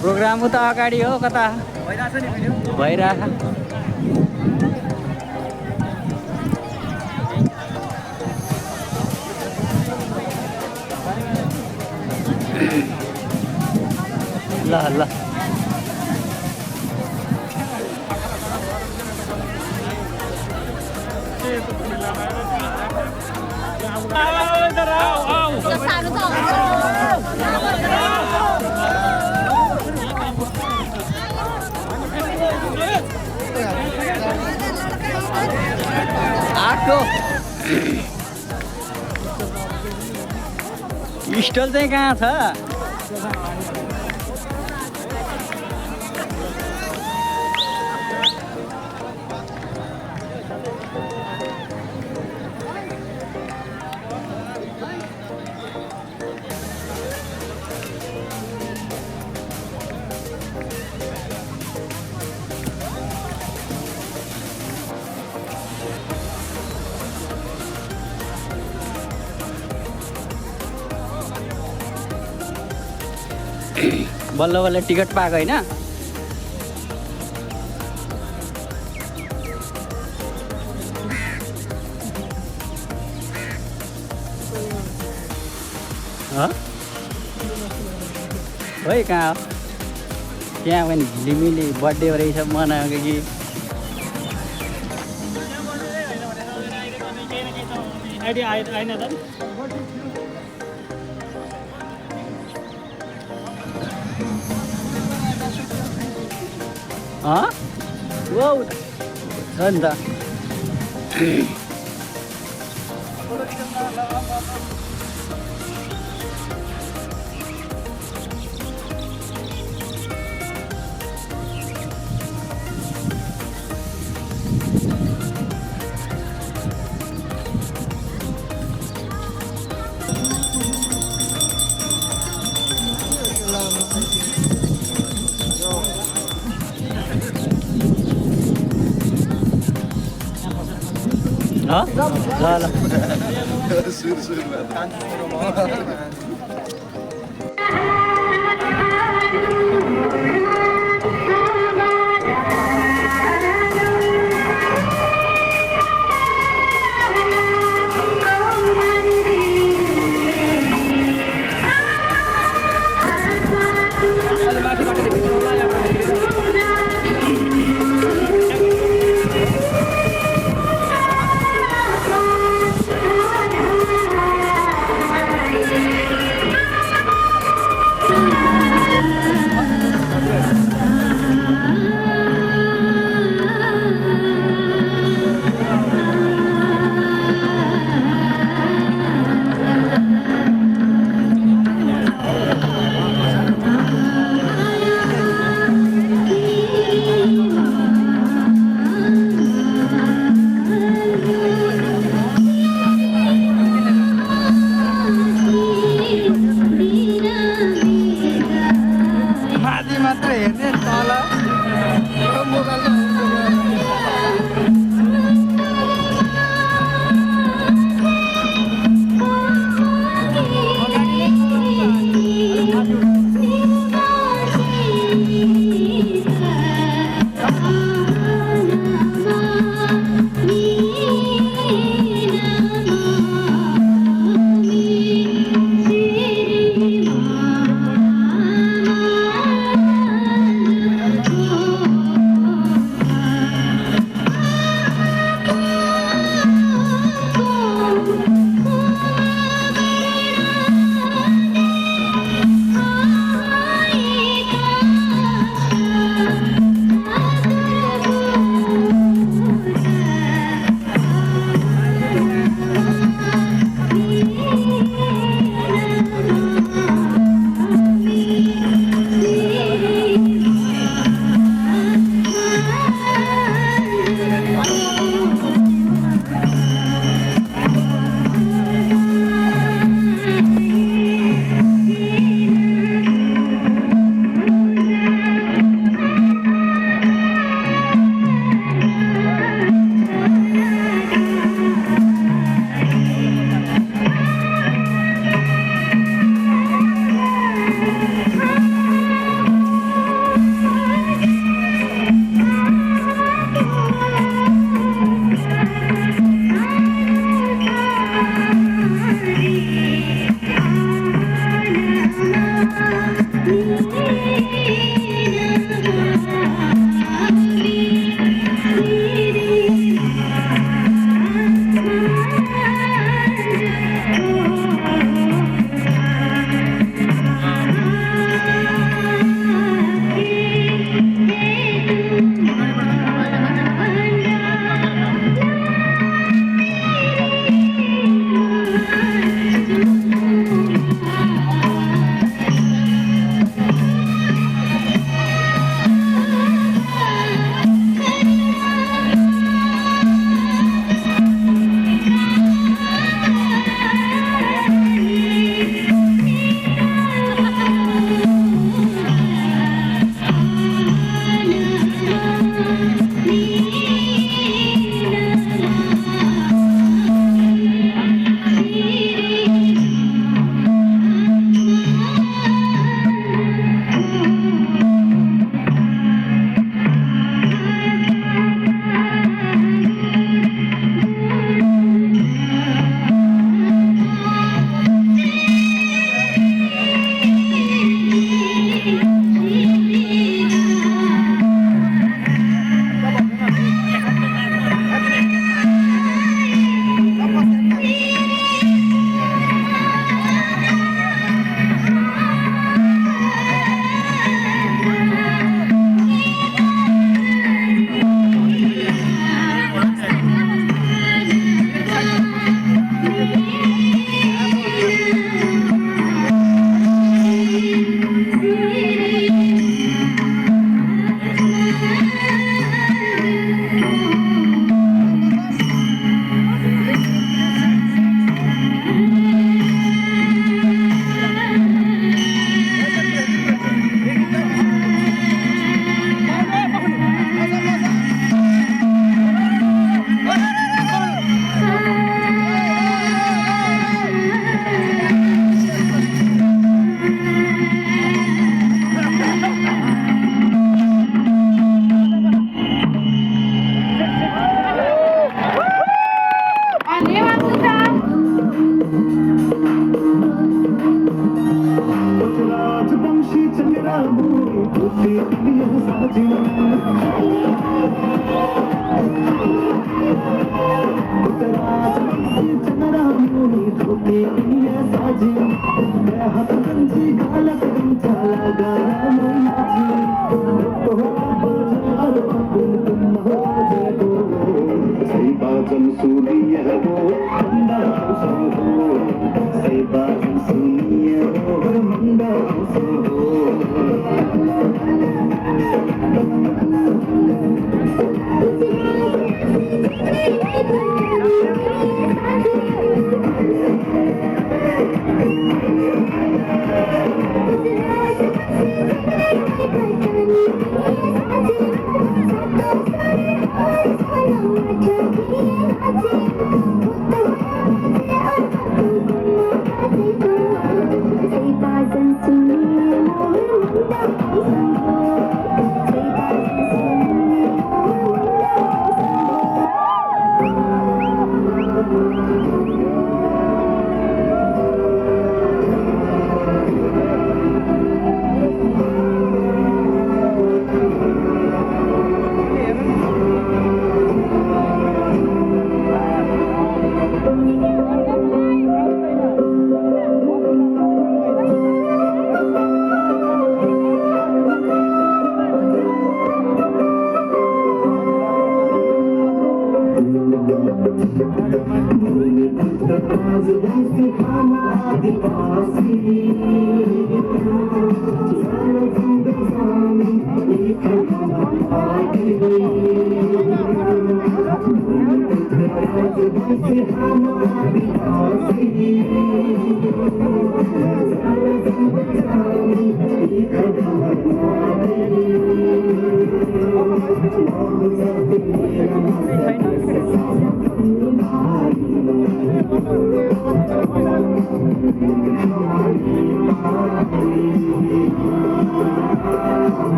Programme उता अगाडि हो कता भइरहेछ ल ल आठो स्टल चाहिँ कहाँ छ बल्ल बल्ल टिकट पाएको होइन है कहाँ हो त्यहाँ पनि झिलिमिली बर्थडे रहेछ मनाएको कि वो छ नि त ल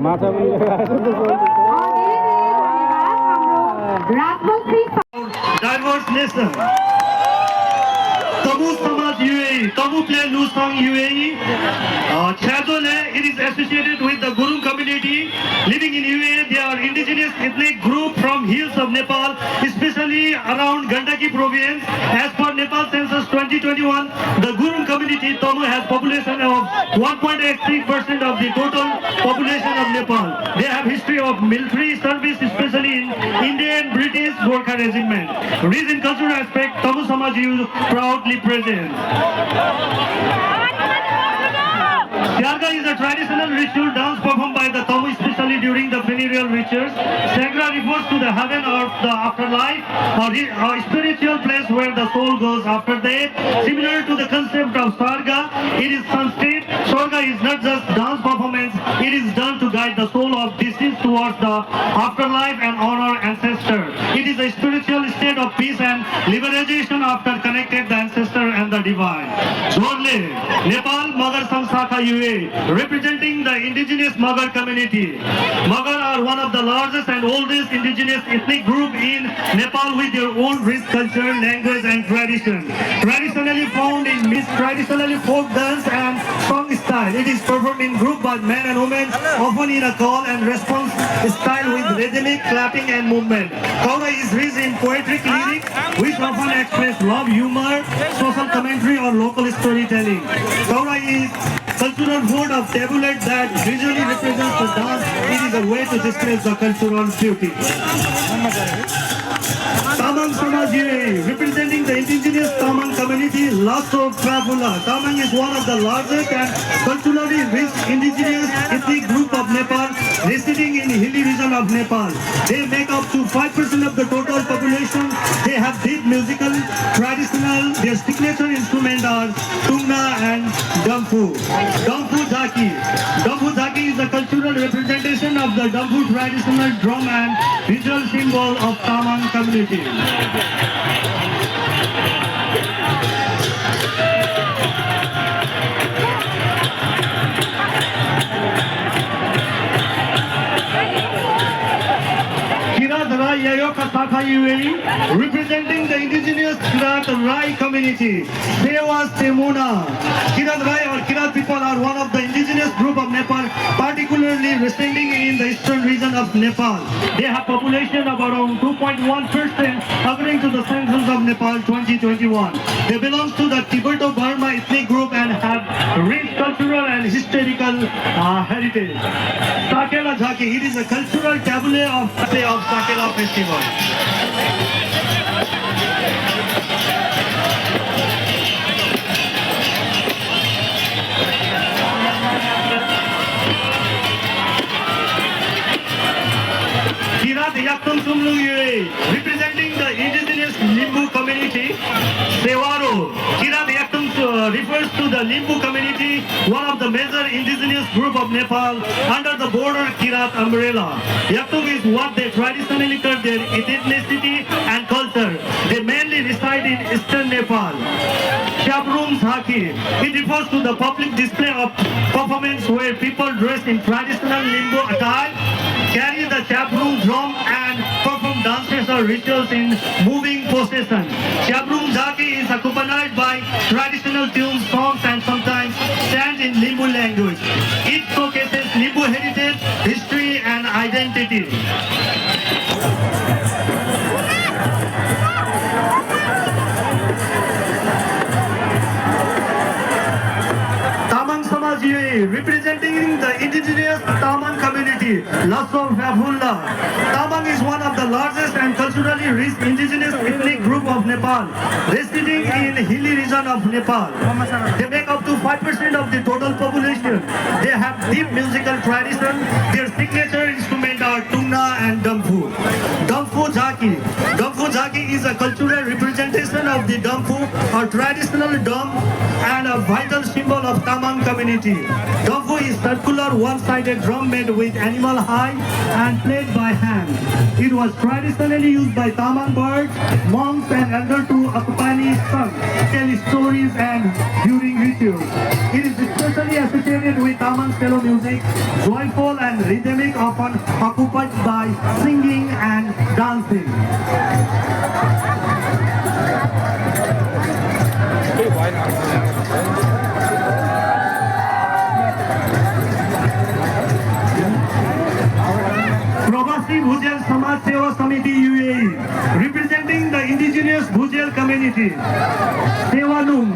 माछा पनि diverse nation. Tabu Samaj UAE, Tabu Play Lusong UAE. Chazole, it is associated with the Gurung community living in UAE. They are indigenous ethnic group from hills of Nepal, especially around Gandaki province. As per Nepal census 2021, the Gurung community Tamu has population of 1.83% of the total population of Nepal. They have history of military service, especially in Indian, British, Gorkha regiment. Rich in cultural aspect, Tamu Samaj is proudly present. Siarga is a traditional ritual dance performed by the Tamu, especially during the funeral rituals. Sagra refers to the heaven or the afterlife, or a spiritual place where the soul goes after death. Similar to the concept of Sarga, it is Sanskrit. Sarga is not just dance performance, it is done to guide the soul of deceased towards the afterlife and honor ancestors. It is a spiritual state of peace and liberation after connected the ancestor and the divine. Zorle, Nepal Magar Samsaka UA, representing the indigenous Magar community. Magar are one of the largest and oldest indigenous ethnic group in Nepal with their own rich culture, language and tradition. Traditionally found in mixed traditionally folk dance and song style. It is performed in group by men and women, often in a call and response style with rhythmic clapping and movement. Kaura is rich in poetic lyrics, which often express love, humor, social commentary or local storytelling. Kaura is cultural word of tablet that visually represents the dance. It is a way to display the cultural beauty. Tamang Samaj UAE, representing the indigenous Tamang community, Lasso Trafula. Tamang is one of the largest and culturally rich indigenous ethnic group of Nepal, residing in hilly region of Nepal. They make up to 5% of the total population. They have deep musical, traditional, their signature instruments are Tungna and Dampu. Dampu Zaki. Dampu Zaki is the cultural representation of the Dampu traditional drum and visual symbol of Tamang community. Kirat Rai Yayoka Saka UAE, representing the indigenous Kirat Rai community. Sewa Semuna. Kirat Rai or Kirat people are one of the indigenous group of Nepal, particularly residing in the eastern region of Nepal. They have population of around 2.1% according to the census of Nepal 2021. They belong to the Tibeto-Burma ethnic group and have rich cultural and historical heritage. Sakela Jhaki, it is a cultural tableau of Sakela festival. Kirat Yaktum Sumlu UAE, representing the indigenous Limbu community. Sewaro. Kirat Yaktum refers to the Limbu community, one of the major indigenous group of Nepal under the border Kirat umbrella. Yaktum is what they traditionally call their ethnicity and culture. They mainly reside in eastern Nepal. Chaproom Zhaki. It refers to the public display of performance where people dressed in traditional Limbu attire carry the chaproom drum and perform dances or rituals in moving procession. Chaproom Jhaki is accompanied by traditional tunes, songs and sometimes chants in Limbu language. It showcases Limbu heritage, history and identity. Tamang Samaj UAE, representing the indigenous Tamang community, Lasso Fabullah. Tamang is one of the largest and culturally rich indigenous ethnic group of Nepal, residing in hilly region of Nepal. They make up to 5% of the total population. They have deep musical tradition. Their signature instruments are Tungna and Dampu. Dampu Jhaki. Dampu Jhaki is a cultural representation of the Dampu, or traditional drum, and a vital symbol of Tamang community. Dampu is circular one-sided drum made with animal hide and played by hand. It was traditionally used by Tamang birds, monks and elders to accompany songs, tell stories and during rituals. It is especially associated with Tamang cello music, joyful and rhythmic, often occupied by singing and dancing. Pravasi Bhujel Samaj Seva Samiti UAE, representing the indigenous Bhujel community. Sewanum.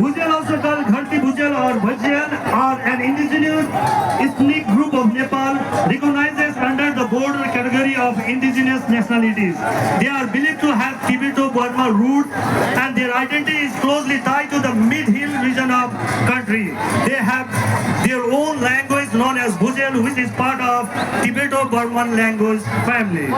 Bhujel, also called Gharti Bhujel or Bhajel, are an indigenous ethnic group of Nepal recognized under the border category of indigenous nationalities. They are believed to have Tibeto-Burma roots and their identity is closely tied to the mid-hill region of country. They have their own language known as Bhujel, which is part of Tibeto-Burman language family.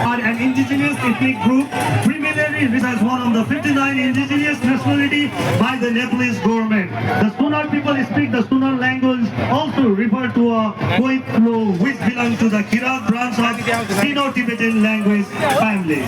Are an indigenous ethnic group primarily as one of the 59 indigenous nationalities by the Nepalese government. The Sunar people speak the Sunar language, also referred to a Khoeklo, which belongs to the Kirat branch of Sino-Tibetan language family.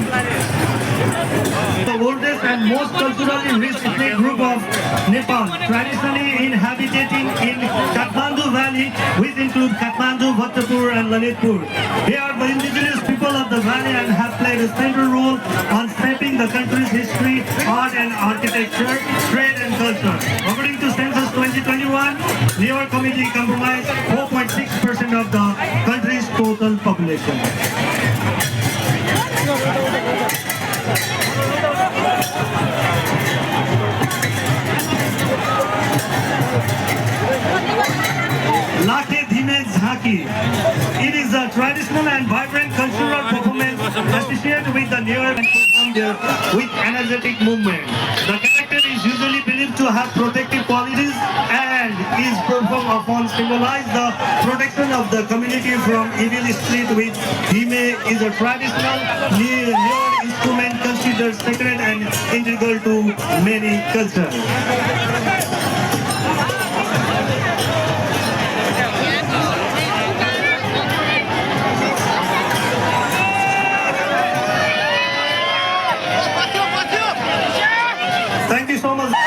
The oldest and most culturally rich ethnic group of Nepal, traditionally inhabiting in Kathmandu Valley, which include Kathmandu, Bhaktapur and Lalitpur. They are the indigenous people of the valley and have played a central role on shaping the country's history, art and architecture, trade and culture. According to Census 2021, Newer community comprised 4.6% of the country's total population. Lakhe Dhime Jhaki. It is a traditional and vibrant cultural performance associated with the near and performed there with energetic movement. The character is usually believed to have protective qualities and is performed often symbolize the protection of the community from evil spirit, with hime is a traditional near instrument considered sacred and integral to many cultures. Thank you so much.